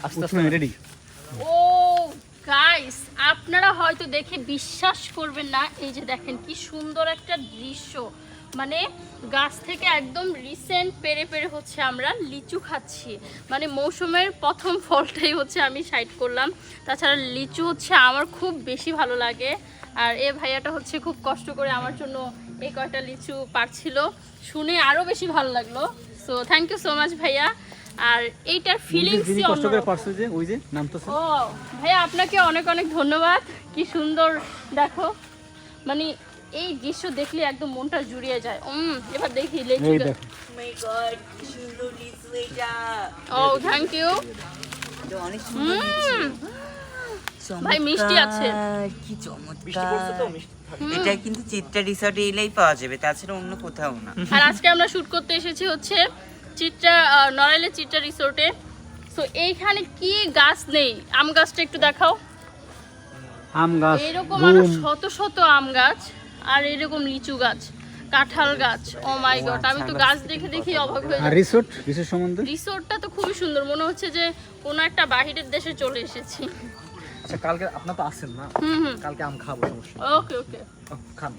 আস্তে আস্তে রেডি। ও গাইস, আপনারা হয়তো দেখে বিশ্বাস করবেন না, এই যে দেখেন কি সুন্দর একটা দৃশ্য। মানে গাছ থেকে একদম রিসেন্ট পেরে পেরে হচ্ছে আমরা লিচু খাচ্ছি। মানে মৌসুমের প্রথম ফলটাই হচ্ছে আমি সাইড করলাম। তাছাড়া লিচু হচ্ছে আমার খুব বেশি ভালো লাগে। আর এ ভাইয়াটা হচ্ছে খুব কষ্ট করে আমার জন্য এই কয়টা লিচু পারছিল, শুনে আরও বেশি ভালো লাগলো। So thank you so much ভাইয়া। আর এইটার ফিলিংসই কষ্ট করে অন্যরকম। পারছে যে ওই যে নাম তো ও ভাইয়া, আপনাকে অনেক অনেক ধন্যবাদ। কি সুন্দর দেখো, মানে এই দৃশ্য দেখলে একদম মনটা জুড়িয়ে যায়। এবার দেখি লেচু। এই দেখো। মাই গড কি সুন্দর লিচু এটা। ও থ্যাংক ইউ। এটা অনেক সুন্দর লিচু। ভাই মিষ্টি আছে। কি বৃষ্টি পড়ছে তো চমৎকার। মিষ্টি। এটা কিন্তু চিত্রা রিসর্টে এলেই পাওয়া যাবে, তাছাড়া অন্য কোথাও না। আর আজকে আমরা শুট করতে এসেছি হচ্ছে চিত্রা নড়াইলের চিত্রা রিসোর্টে। সো এইখানে কি গাছ নেই, আম গাছটা একটু দেখাও। আম গাছ, এরকম আরো রুম, শত শত আম গাছ, আর এরকম লিচু গাছ, কাঁঠাল গাছ। ও মাই গড, আমি তো গাছ দেখে দেখি অবাক হয়ে আর যাচ্ছি। রিসোর্ট সম্বন্ধে। রিসোর্টটা তো খুবই সুন্দর, মনে হচ্ছে যে কোনো একটা বাহিরের দেশে চলে এসেছি। আচ্ছা কালকে আপনার তো আসেন না, হুম হুম, কালকে আম খাবো, সমস্যা ওকে ওকে। খান।